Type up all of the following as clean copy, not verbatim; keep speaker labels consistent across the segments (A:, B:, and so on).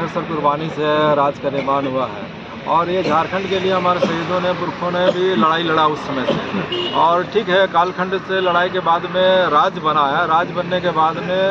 A: Sir कुर्बानी से राज का निर्माण हुआ है और ये झारखंड के लिए हमारे शहीदों ने पुरखों ने भी लड़ाई लड़ा उस समय से। और ठीक है, कालखंड से लड़ाई के बाद में राज बना है। राज बनने के बाद में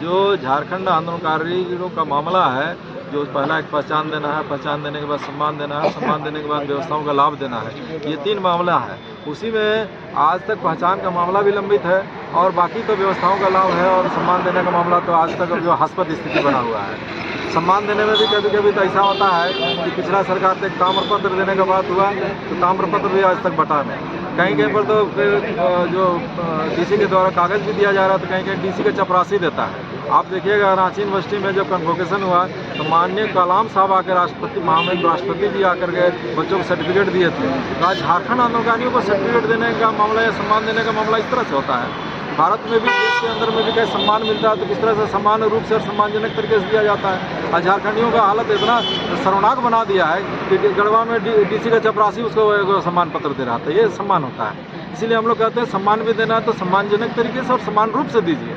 A: जो झारखंड आंदोलनकारियों का मामला है, जो पहला एक पहचान देना है, पहचान देने के बाद सम्मान देना है, सम्मान देने के बाद व्यवस्थाओं का लाभ देना है, ये 3 मामला है। उसी में आज तक पहचान का मामला भी लंबित है और बाकी तो व्यवस्थाओं का लाभ है और सम्मान देने का मामला तो आज तक जो हास्पद स्थिति बना हुआ है। सम्मान देने में भी कभी कभी तो ऐसा होता है कि पिछला सरकार से ताम्रपत्र देने का बात हुआ तो ताम्रपत्र भी आज तक बटा नहीं। कहीं कहीं पर तो फिर जो डीसी के द्वारा कागज़ भी दिया जा रहा है तो कहीं कहीं डीसी का चपरासी देता है। आप देखिएगा रांची यूनिवर्सिटी में जब कन्वोकेशन हुआ तो माननीय कलाम साहब आकर राष्ट्रपति महामहिम राष्ट्रपति जी आकर के बच्चों को सर्टिफिकेट दिए थे। तो आज झारखंड आंदोलनकारियों को सर्टिफिकेट देने का मामला या सम्मान देने का मामला इस तरह से होता है। भारत में भी, देश के अंदर में भी कहीं सम्मान मिलता है तो किस तरह से समान रूप से और सम्मानजनक तरीके से दिया जाता है। और झारखंडियों का हालत इतना शर्मनाक बना दिया है कि गढ़वा में डीसी का चपरासी उसको सम्मान पत्र दे रहा था। ये सम्मान होता है। इसीलिए हम लोग कहते हैं सम्मान भी देना है तो सम्मानजनक तरीके से और समान रूप से दीजिए।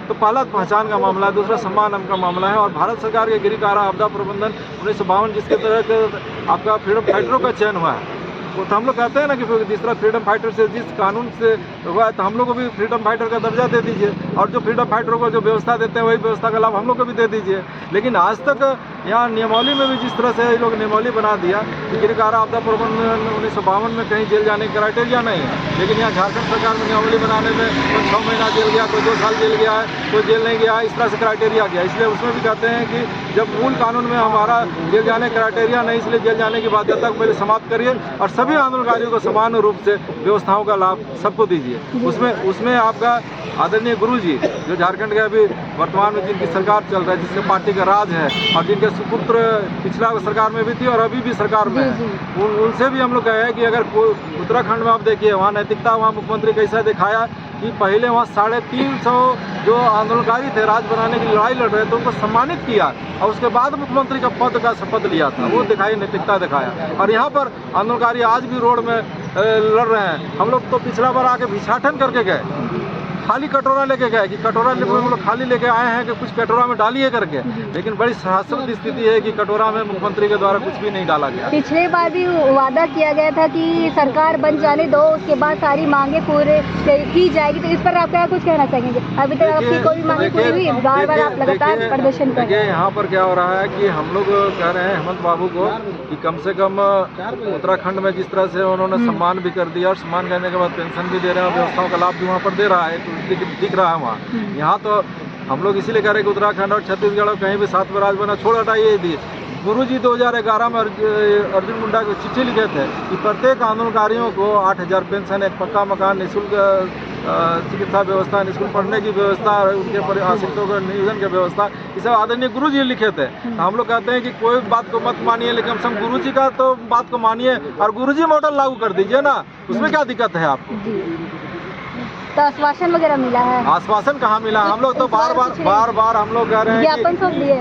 A: तो पहला पहचान का मामला है, दूसरा सम्मान का मामला है। और भारत सरकार के गृह कारा आपदा प्रबंधन 1952 जिसके तहत आपका फ्रीडम फाइटरों का चयन हुआ है, वो तो हम लोग कहते हैं ना कि जिस तरह फ्रीडम फाइटर से जिस कानून से हुआ है तो हम लोग को भी फ्रीडम फाइटर का दर्जा दे दीजिए और जो फ्रीडम फाइटरों को जो व्यवस्था देते हैं वही व्यवस्था का लाभ हम लोग को भी दे दीजिए। लेकिन आज तक यहाँ नियमावली में भी जिस तरह से ये लोग नियमावली बना दिया कि गृह कारा आपदा प्रबंधन 1952 में कहीं जेल जाने का क्राइटेरिया नहीं है, लेकिन यहाँ झारखंड सरकार में नियमावली बनाने में कोई 6 महीना जेल गया, कोई 2 साल जेल गया है, कोई जेल नहीं गया, इस तरह से क्राइटेरिया गया। इसलिए उसमें भी कहते हैं कि जब मूल कानून में हमारा जेल जाने का क्राइटेरिया नहीं, इसलिए जेल जाने की बाध्यता को पहले समाप्त करिए और सभी आंदोलनकारियों को समान रूप से व्यवस्थाओं का लाभ सबको दीजिए। उसमें आपका आदरणीय गुरु जी जो झारखंड के अभी वर्तमान में जिनकी सरकार चल रहा है, जिसके पार्टी का राज है और जिनके सुपुत्र पिछला सरकार में भी थी और अभी भी सरकार में है, उनसे भी हम लोग कहे कि अगर उत्तराखंड में आप देखिए वहाँ नैतिकता, वहाँ मुख्यमंत्री कैसा दिखाया कि पहले वहाँ 350 जो आंदोलनकारी थे राज बनाने की लड़ाई लड़ रहे थे उनको सम्मानित किया और उसके बाद मुख्यमंत्री का पद का शपथ लिया था, वो दिखाई, नैतिकता दिखाया। और यहाँ पर आंदोलनकारी आज भी रोड में लड़ रहे हैं। हम लोग तो पिछला बार आके भिक्षाटन करके गए, खाली कटोरा लेके गए कि कटोरा हम लोग खाली लेके आए हैं कि कुछ कटोरा में डालिए करके, लेकिन बड़ी हास्यास्पद स्थिति है कि कटोरा में मुख्यमंत्री के द्वारा कुछ भी नहीं डाला गया।
B: पिछले बार भी वादा किया गया था कि सरकार बन जाने दो, उसके बाद सारी मांगे पूरे की जाएगी, तो इस पर आप क्या कुछ कहना चाहेंगे? अभी तक आपकी कोई मांगे पूरी हुई? बार-बार आप लगातार प्रदर्शन कर रहे हैं।
A: यहाँ पर क्या हो रहा है कि हम लोग कह रहे हैं हेमंत बाबू को कि कम से कम उत्तराखंड में जिस तरह से उन्होंने सम्मान भी कर दिया और सम्मान करने के बाद पेंशन भी दे रहे हैं, व्यवस्थाओं का लाभ भी वहाँ पर दे रहा है, दिख रहा है वहाँ। यहाँ तो हम लोग इसीलिए कह रहे हैं कि उत्तराखंड और छत्तीसगढ़ और कहीं भी 7 राज बना छोड़ हटाइए दिए। गुरुजी 2011 में अर्जुन मुंडा को चिट्ठी लिखे थे कि प्रत्येक आंदोलनकारियों को 8000 पेंशन, एक पक्का मकान, निःशुल्क चिकित्सा व्यवस्था, निःशुल्क पढ़ने की व्यवस्था, उनके आश्रितों का नियोजन की व्यवस्था, ये सब आदरणीय गुरु जी लिखे थे। हम लोग कहते हैं कि कोई बात को मत मानिए, लेकिन कम से कम गुरु जी का तो बात को मानिए और गुरु जी मॉडल लागू कर दीजिए ना, उसमें क्या दिक्कत है आपको?
B: तो आश्वासन वगैरह मिला है?
A: आश्वासन कहाँ मिला? हम लोग तो बार बार हम लोग कह रहे हैं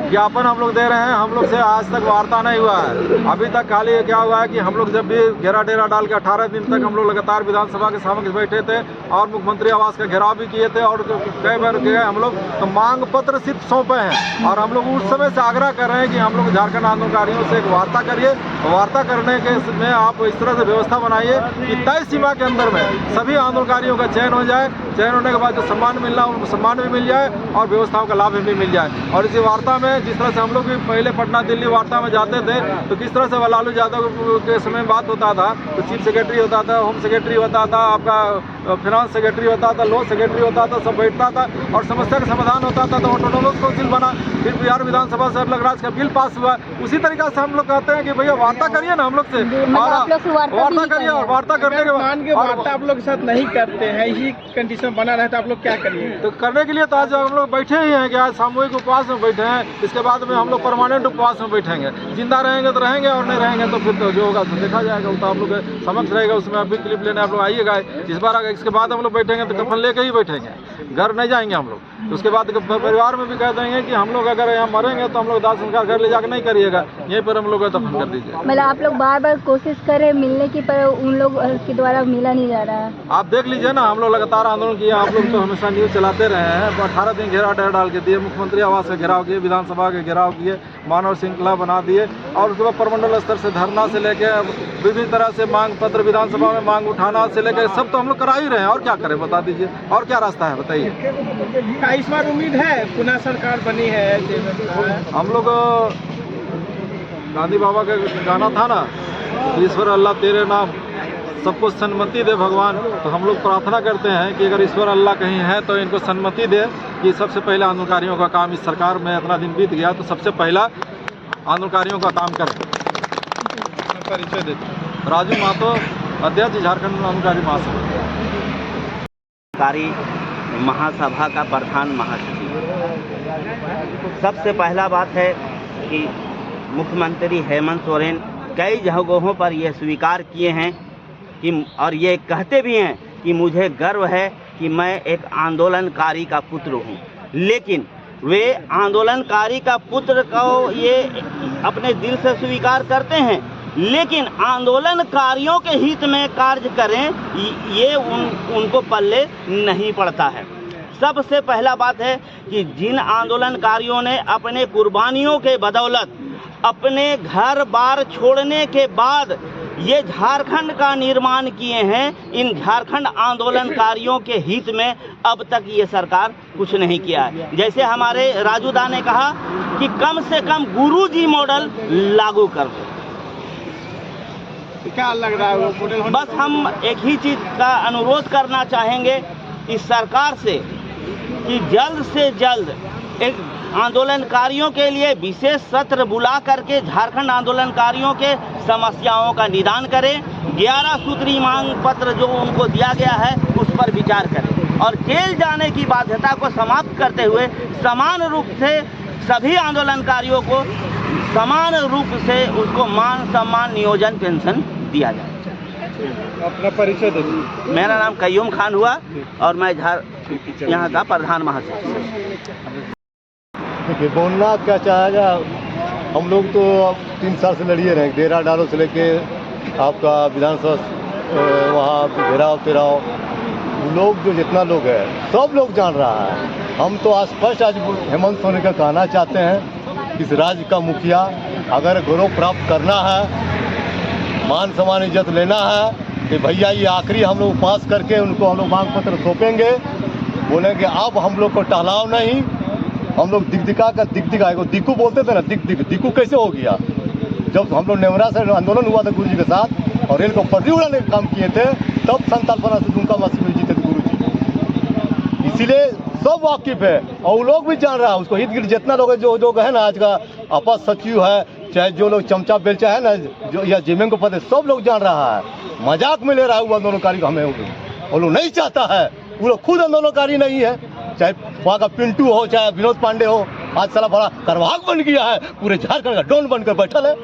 A: ज्ञापन हम लोग दे रहे हैं। हम लोग से आज तक वार्ता नहीं हुआ है। अभी तक खाली क्या हुआ है कि हम लोग जब भी घेरा डेरा डाल के 18 दिन तक हम लोग लगातार विधानसभा के सामने बैठे थे और मुख्यमंत्री आवास का घेराव भी किए थे और कई बार गए हम लोग, तो मांग पत्र सिर्फ सौंपे हैं और हम लोग उस समय से आग्रह कर रहे हैं कि हम लोग झारखंड आंदोलनकारियों से एक वार्ता करिए। वार्ता करने के में आप इस तरह से व्यवस्था बनाइए कि तय सीमा के अंदर में सभी आंदोलनकारियों का चयन हो जाए। चयन होने के बाद जो सम्मान मिलना उनको सम्मान भी मिल जाए और व्यवस्थाओं का लाभ भी मिल जाए। और इसी वार्ता में जिस तरह से हम लोग भी पहले पटना दिल्ली वार्ता में जाते थे तो किस तरह से लालू यादव के समय बात होता था तो चीफ सेक्रेटरी होता था, होम सेक्रेटरी होता था, आपका फिनांस सेक्रेटरी होता था, लॉ सेक्रेटरी होता था, सब बैठता था और समस्या का समाधान होता था। तो ऑटोनोमस काउंसिल बना, फिर बिहार विधानसभा से अलग राज्य का बिल पास हुआ। उसी तरीका से हम लोग कहते हैं कि भैया वार्ता करिए ना हम लोग से, वार्ता करिए और वार्ता करने के बाद
C: वार्ता आप लोग के साथ नहीं करते हैं, यही कंडीशन बना रहता है, आप लोग क्या करिए?
A: तो करने के लिए तो आज हम लोग बैठे ही हैं कि आज सामूहिक उपवास में बैठे हैं। इसके बाद में हम लोग परमानेंट उपवास में बैठेंगे। जिंदा रहेंगे तो रहेंगे और नहीं रहेंगे तो फिर तो जो होगा तो देखा जाएगा, तो आप लोग समक्ष रहेगा। उसमें अभी क्लिप लेने आप लोग आइएगा इस बार। इसके बाद हम लोग बैठेंगे तो कफन लेके ही बैठेंगे, घर नहीं जाएंगे हम लोग। उसके बाद परिवार में भी कह देंगे कि हम लोग अगर यहाँ मरेंगे तो हम लोग दाह संस्कार घर ले जाकर नहीं करिएगा, यहीं पर हम लोग का दफन कर दीजिए।
B: मतलब आप लोग बार बार कोशिश कर रहे हैं मिलने की, पर उन लोग के द्वारा मिला नहीं जा रहा है।
A: आप देख लीजिए ना, हम लोग लगातार आंदोलन किए, आप लोग तो हमेशा न्यूज़ चलाते रहे हैं। 18 दिन घेराव डाल के दिए, मुख्यमंत्री आवास का घेराव किए, विधानसभा के घेराव किए, मानव श्रृंखला बना दिए, और उसके बाद प्रमंडल स्तर से धरना से लेके विभिन्न तरह से मांग पत्र, विधानसभा में मांग उठाना से लेकर सब तो हम लोग करा ही रहे हैं। और क्या करें बता दीजिए, और क्या रास्ता है बताइए।
C: इस बार उम्मीद है पुनः सरकार बनी है।
A: हम लोग गांधी बाबा का गाना था ना, ईश्वर अल्लाह तेरे नाम सबको सन्मति दे भगवान, तो हम लोग प्रार्थना करते हैं कि अगर ईश्वर अल्लाह कहीं है तो इनको सन्मति दे कि सबसे पहले आंदोलनकारियों का काम, इस सरकार में इतना दिन बीत गया तो सबसे पहला आंदोलनकारियों का काम कर। परिचय देते राजू महतो, अध्यक्ष झारखंड आंदोलनकारी
D: महासभा का प्रधान महासचिव। सबसे पहला बात है कि मुख्यमंत्री हेमंत सोरेन कई जगहों पर यह स्वीकार किए हैं कि, और ये कहते भी हैं कि मुझे गर्व है कि मैं एक आंदोलनकारी का पुत्र हूँ, लेकिन वे आंदोलनकारी का पुत्र को ये अपने दिल से स्वीकार करते हैं, लेकिन आंदोलनकारियों के हित में कार्य करें ये उनको पल्ले नहीं पड़ता है। सबसे पहला बात है कि जिन आंदोलनकारियों ने अपने कुर्बानियों के बदौलत अपने घर बार छोड़ने के बाद ये झारखंड का निर्माण किए हैं, इन झारखंड आंदोलनकारियों के हित में अब तक ये सरकार कुछ नहीं किया है। जैसे हमारे राजू दा ने कहा कि कम से कम गुरुजी मॉडल लागू कर दो।
C: क्या लग रहा है वो मॉडल?
D: बस हम एक ही चीज़ का अनुरोध करना चाहेंगे इस सरकार से कि जल्द से जल्द एक आंदोलनकारियों के लिए विशेष सत्र बुला करके झारखंड आंदोलनकारियों के समस्याओं का निदान करें, 11 सूत्री मांग पत्र जो उनको दिया गया है उस पर विचार करें, और जेल जाने की बाध्यता को समाप्त करते हुए समान रूप से सभी आंदोलनकारियों को समान रूप से उसको मान सम्मान नियोजन पेंशन दिया जाए।
C: अपना परिचय दीजिए।
D: मेरा नाम कय्यूम खान हुआ और मैं यहाँ का प्रधान महासचिव।
E: देखिए, बोलना क्या चाहेगा, हम लोग तो अब 3 साल से लड़िए रहे, डेरा डालो से लेके आपका विधानसभा वहाँ घेराव तेराव, लोग जो जितना लोग है सब लोग जान रहा है। हम तो स्पष्ट आज हेमंत सोरेन का कहना चाहते हैं, इस राज्य का मुखिया अगर गौरव प्राप्त करना है, मान सम्मान इज्जत लेना है, कि भैया ये आखिरी हम लोग पास करके उनको हम लोग मांग पत्र सौंपेंगे, बोलेंगे अब हम लोग को टहलाओ नहीं, हम लोग दिग्दिका का दिग्दिका दिक्कू बोलते थे ना, दिक्कू कैसे हो गया? जब हम लोग नेवरा से आंदोलन हुआ था गुरु जी के साथ और रेल को पटरी उड़ाने का काम किए थे, तब संतालपना से दुमका मासी में जीते थे गुरु जी। इसीलिए सब वाकिफ है और वो लोग भी जान रहा है उसको। हित गिर जितना लोग जो है ना, आज का अपर सचिव है, चाहे जो लोग चमचा बेलचा है ना, जो या जेमेंग को पता है, सब लोग जान रहा है। मजाक में ले रहा है वो आंदोलनकारी को, हमें वो लोग नहीं चाहता है, वो लोग खुद आंदोलनकारी नहीं है। चाहे वहाँ का पिंटू हो, चाहे विनोद पांडे हो, आज साला बड़ा करवाग बन गया है, पूरे झारखंड का डॉन बनकर बैठल है,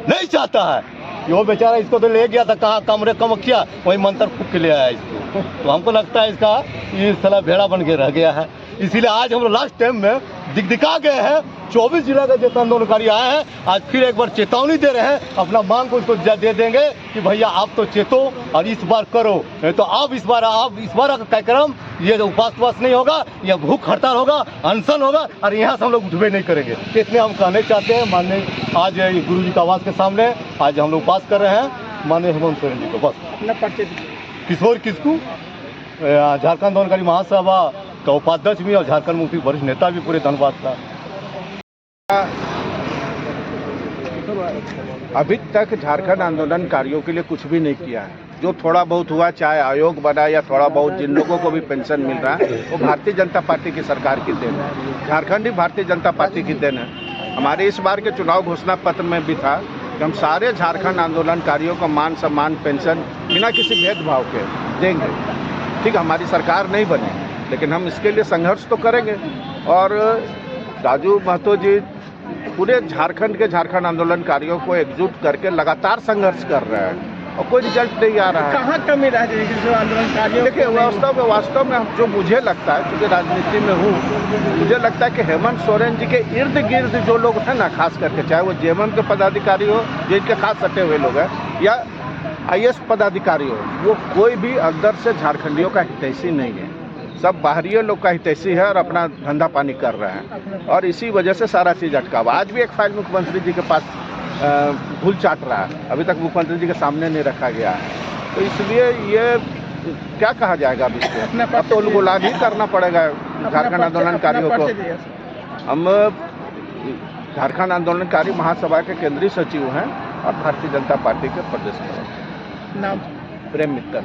E: नहीं चाहता है। वो बेचारा इसको तो ले गया था कहाँ कमरे कमखिया, वही मंत्र फूक के ले आया इसको। तो हमको लगता है इसका ये साला भेड़ा बन के रह गया है। इसीलिए आज हम लोग लास्ट टाइम में दिखा गए हैं, 24 जिला का जितना आंदोलनकारी आए हैं, आज फिर एक बार चेतावनी दे रहे हैं, अपना मांग को उसको दे देंगे कि भैया आप तो चेतो और इस बार करो, नहीं तो आप इस बार का कार्यक्रम ये उपवास नहीं होगा, यह भूख हड़ताल होगा, अनशन होगा, और यहाँ से हम लोग उठबे नहीं करेंगे। इसलिए हम कहने चाहते हैं माननीय आज गुरु जी का आवास के सामने आज हम लोग उपवास कर रहे हैं माननीय हेमंत सोरेन जी को। बस किशोर किस्कू झारखंड आंदोलनकारी महासभा का उपाध्यक्ष भी और झारखंड मुक्ति वरिष्ठ नेता भी पूरे धन्यवाद था।
C: अभी तक झारखंड आंदोलनकारियों के लिए कुछ भी नहीं किया है। जो थोड़ा बहुत हुआ, चाहे आयोग बना या थोड़ा बहुत जिन लोगों को भी पेंशन मिल रहा है, वो भारतीय जनता पार्टी की सरकार की देन है, झारखंड ही भारतीय जनता पार्टी की देन है। हमारे इस बार के चुनाव घोषणा पत्र में भी था कि हम सारे झारखंड आंदोलनकारियों को मान सम्मान पेंशन बिना किसी भेदभाव के देंगे। ठीक, हमारी सरकार नहीं बनी, लेकिन हम इसके लिए संघर्ष तो करेंगे। और राजू महतो जी पूरे झारखंड के झारखंड आंदोलनकारियों को एकजुट करके लगातार संघर्ष कर रहे हैं। और कोई रिजल्ट नहीं आ रहा है।
F: कहाँ कमी रह जाएगी जो आंदोलनकारियों
C: देखिए वास्तव में जो मुझे लगता है, क्योंकि राजनीति में हूँ, मुझे लगता है कि हेमंत सोरेन जी के इर्द गिर्द जो लोग हैं ना, खास करके चाहे वो जेएमएम के पदाधिकारी हो, जिनके खास सटे हुए लोग हैं, या आईएएस पदाधिकारी हो, वो कोई भी अंदर से झारखंडियों का हितैषी नहीं है। सब बाहरी लोग का हितैषी है और अपना धंधा पानी कर रहे हैं, और इसी वजह से सारा चीज़ अटका हुआ। आज भी एक फाइल मुख्यमंत्री जी के पास धूल चाट रहा है, अभी तक मुख्यमंत्री जी के सामने नहीं रखा गया है। तो इसलिए ये क्या कहा जाएगा अब इसको, अब तो गुलाम ही करना पड़ेगा झारखंड आंदोलनकारियों को। हम झारखंड आंदोलनकारी महासभा के केंद्रीय सचिव हैं और भारतीय जनता पार्टी के प्रदेश प्रवक्ता।
F: नाम
C: प्रेम मित्तल।